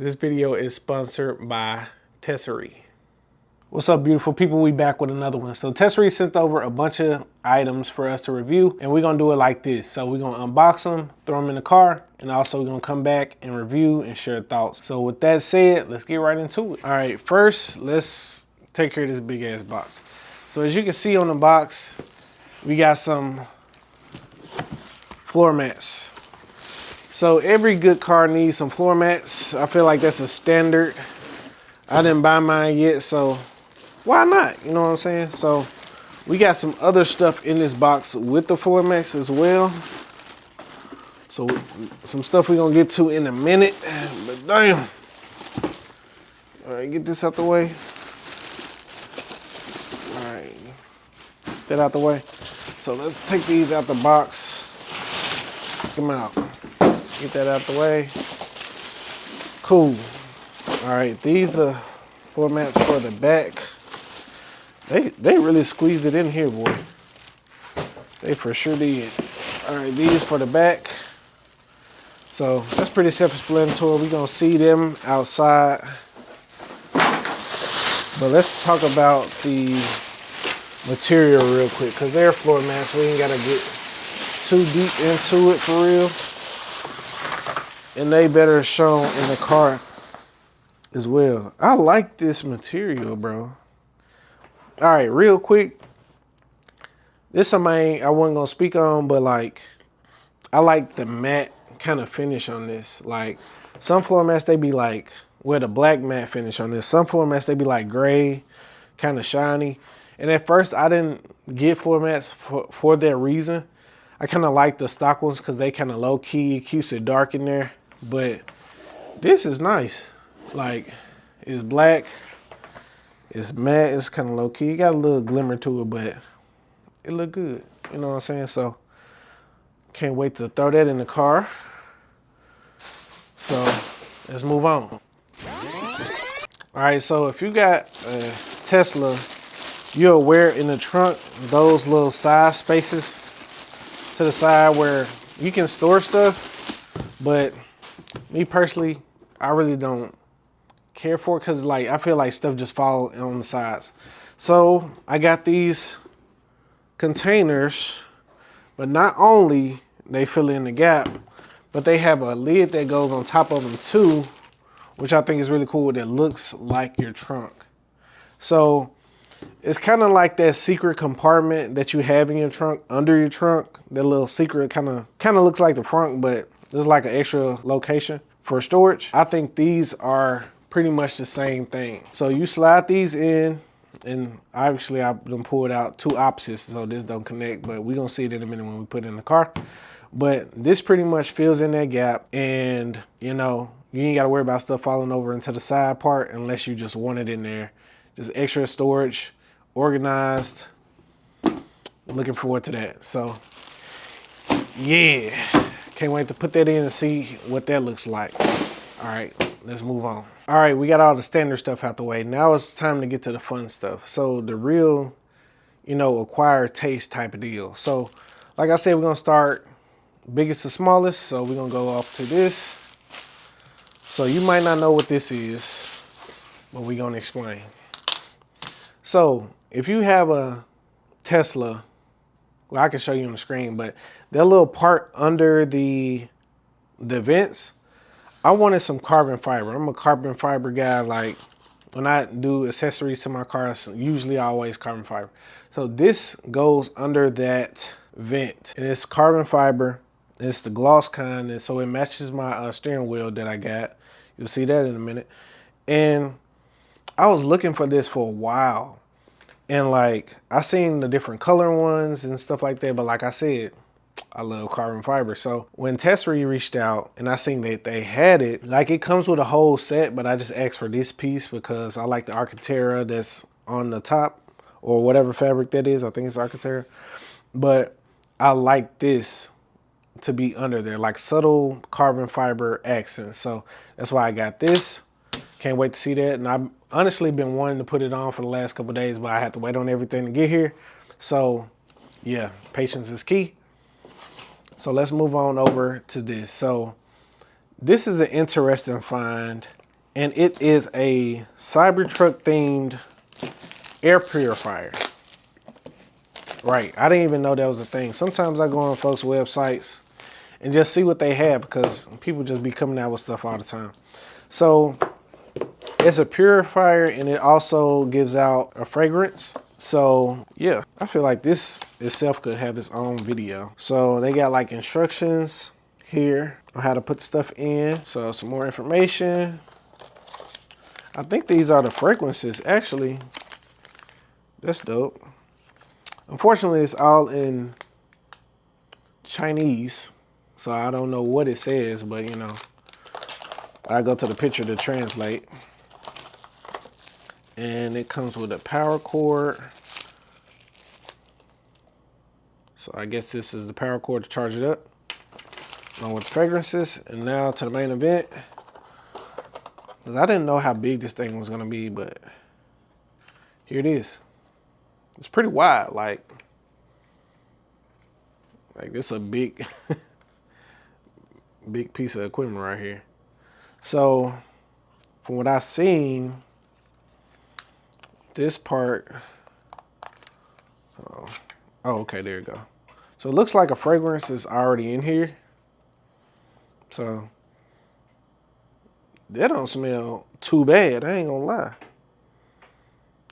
This video is sponsored by Tesery. What's up, beautiful people? We back with another one. So Tesery sent over a bunch of items for us to review, and we're gonna do it like this. So we're gonna unbox them, throw them in the car, and also we're gonna come back and review and share thoughts. So with that said, let's get right into it. All right, first, let's take care of this big ass box. So as you can see on the box, we got some floor mats. So every good car needs some floor mats. I feel like that's a standard. I didn't buy mine yet, so why not? You know what I'm saying? So we got some other stuff in this box with the floor mats as well. So some stuff we're gonna get to in a minute, but damn. All right, get this out the way. All right, get that out the way. So let's take these out the box. Take them out. Get that out the way. Cool. All right, these are floor mats for the back. They really squeezed it in here, boy. They for sure did. All right, these for the back. So that's pretty self-explanatory. We're gonna see them outside. But let's talk about the material real quick, because they're floor mats. We ain't gotta get too deep into it for real. And they better shown in the car as well. I like this material, bro. All right, real quick. This is something I wasn't gonna speak on, but like, I like the matte kind of finish on this. Like, some floor mats, they be like, with a black matte finish on this. Some floor mats, they be like gray, kind of shiny. And at first, I didn't get floor mats for that reason. I kind of like the stock ones because they kind of low key, keeps it dark in there. But this is nice. Like, it's black, it's matte, it's kind of low key. It got a little glimmer to it, but it look good. You know what I'm saying? So, can't wait to throw that in the car. So, let's move on. All right, so if you got a Tesla, you're aware in the trunk, those little side spaces to the side where you can store stuff, but me personally, I really don't care for it because like I feel like stuff just fall on the sides. So I got these containers, but not only they fill in the gap, but they have a lid that goes on top of them too, which I think is really cool, that looks like your trunk. So it's kind of like that secret compartment that you have in your trunk, under your trunk. That little secret kind of looks like the front, but there's like an extra location for storage. I think these are pretty much the same thing. So you slide these in, and obviously I done pulled out two opposites, so this don't connect, but we're gonna see it in a minute when we put it in the car. But this pretty much fills in that gap, and you know, you ain't gotta worry about stuff falling over into the side part unless you just want it in there. Just extra storage, organized. Looking forward to that. So yeah, can't wait to put that in and see what that looks like. All right, let's move on. All right, we got all the standard stuff out the way. Now it's time to get to the fun stuff. So the real, you know, acquired taste type of deal. So like I said, we're gonna start biggest to smallest. So we're gonna go off to this. So you might not know what this is, but we're gonna explain. So if you have a Tesla, well, I can show you on the screen, but that little part under the vents, I wanted some carbon fiber. I'm a carbon fiber guy. Like when I do accessories to my cars, usually always carbon fiber. So this goes under that vent, and it's carbon fiber. It's the gloss kind, and so it matches my steering wheel that I got. You'll see that in a minute. And I was looking for this for a while. And like, I seen the different color ones and stuff like that. But like I said, I love carbon fiber. So when Tesery reached out and I seen that they had it, like it comes with a whole set, but I just asked for this piece because I like the Arcatera that's on the top, or whatever fabric that is. I think it's Arcatera. But I like this to be under there, like subtle carbon fiber accents. So that's why I got this. Can't wait to see that. And I've honestly been wanting to put it on for the last couple of days, but I had to wait on everything to get here. So yeah, patience is key. So let's move on over to this. So this is an interesting find. And it is a Cybertruck themed air purifier. Right, I didn't even know that was a thing. Sometimes I go on folks' websites and just see what they have because people just be coming out with stuff all the time. So it's a purifier and it also gives out a fragrance. So yeah, I feel like this itself could have its own video. So they got like instructions here on how to put stuff in. So some more information. I think these are the fragrances actually. That's dope. Unfortunately, it's all in Chinese, so I don't know what it says, but you know, I go to the picture to translate. And it comes with a power cord. So I guess this is the power cord to charge it up, along with the fragrances. And now to the main event. I didn't know how big this thing was gonna be, but here it is. It's pretty wide, like this is a big, big piece of equipment right here. So from what I've seen, this part, oh, okay, there you go. So it looks like a fragrance is already in here. So that don't smell too bad, I ain't gonna lie.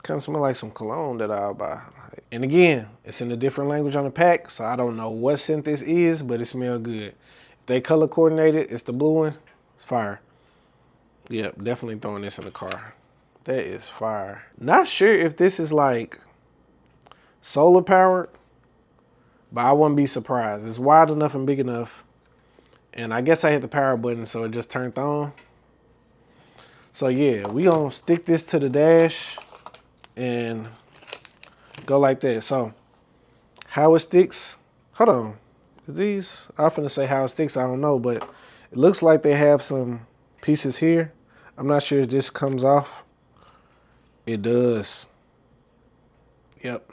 Kind of smell like some cologne that I'll buy. And again, it's in a different language on the pack, so I don't know what scent this is, but it smells good. If they color coordinated, it's the blue one, it's fire. Yep, definitely throwing this in the car. That is fire. Not sure if this is like solar powered, but I wouldn't be surprised. It's wide enough and big enough. And I guess I hit the power button, so it just turned on. So yeah, we gonna stick this to the dash and go like that. So how it sticks, hold on. Is these, I'm finna say how it sticks, I don't know, but it looks like they have some pieces here. I'm not sure if this comes off. It does. Yep.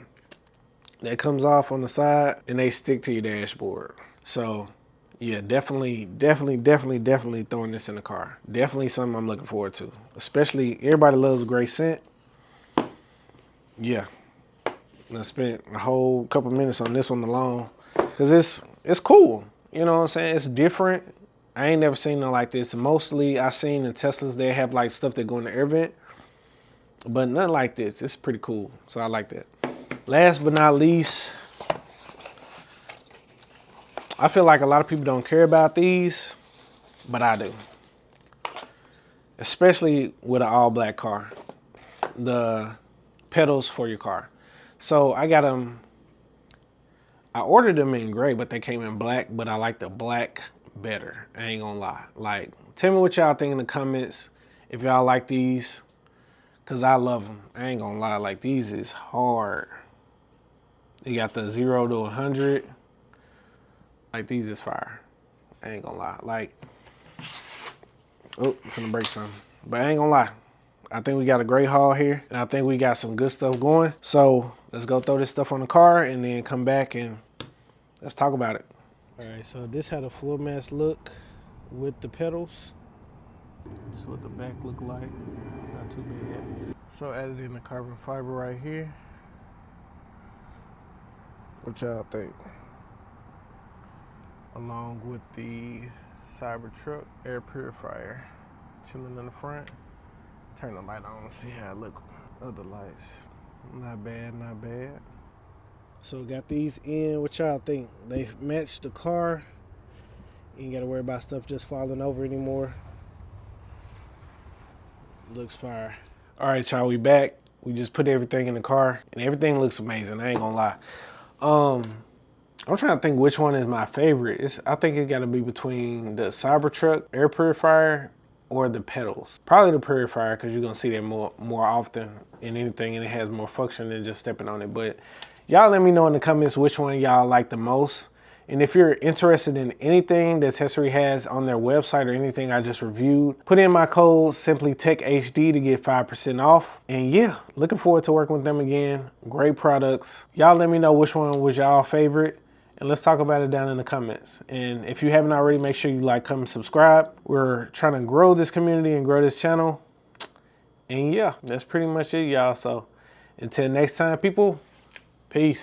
That comes off on the side and they stick to your dashboard. So yeah, definitely throwing this in the car. Definitely something I'm looking forward to. Especially, everybody loves a great scent. Yeah. I spent a whole couple minutes on this one alone. Cause it's cool. You know what I'm saying? It's different. I ain't never seen nothing like this. Mostly I seen the Teslas, they have like stuff that go in the air vent. But nothing like this. It's pretty cool. So I like that. Last but not least, I feel like a lot of people don't care about these, but I do. Especially with an all black car. The pedals for your car. So I got them, I ordered them in gray, but they came in black, but I like the black better. I ain't gonna lie. Like, tell me what y'all think in the comments if y'all like these, cause I love them. I ain't gonna lie, like these is hard. You got the 0 to 100. Like these is fire. I ain't gonna lie. Like, oh, I'm finna break something. But I ain't gonna lie. I think we got a great haul here, and I think we got some good stuff going. So let's go throw this stuff on the car and then come back and let's talk about it. All right, so this had a floor mats look with the pedals. This is what the back look like. Not too bad. So added in the carbon fiber right here. What y'all think? Along with the Cybertruck air purifier chilling in the front. Turn the light on, see how it look. Other lights, not bad, not bad. So got these in. What y'all think? They matched the car. You ain't gotta worry about stuff just falling over anymore. Looks fire. All right, y'all, we back. We just put everything in the car, and everything looks amazing. I ain't gonna lie. I'm trying to think which one is my favorite. I think it gotta be between the Cybertruck air purifier or the pedals. Probably the purifier, because you're gonna see that more often in anything, and it has more function than just stepping on it. But y'all let me know in the comments which one y'all like the most. And if you're interested in anything that Tesery has on their website or anything I just reviewed, put in my code SimplyTechHD to get 5% off. And yeah, looking forward to working with them again. Great products. Y'all let me know which one was y'all favorite. and let's talk about it down in the comments. And if you haven't already, make sure you like, comment, subscribe. We're trying to grow this community and grow this channel. And yeah, that's pretty much it, y'all. So until next time, people, peace.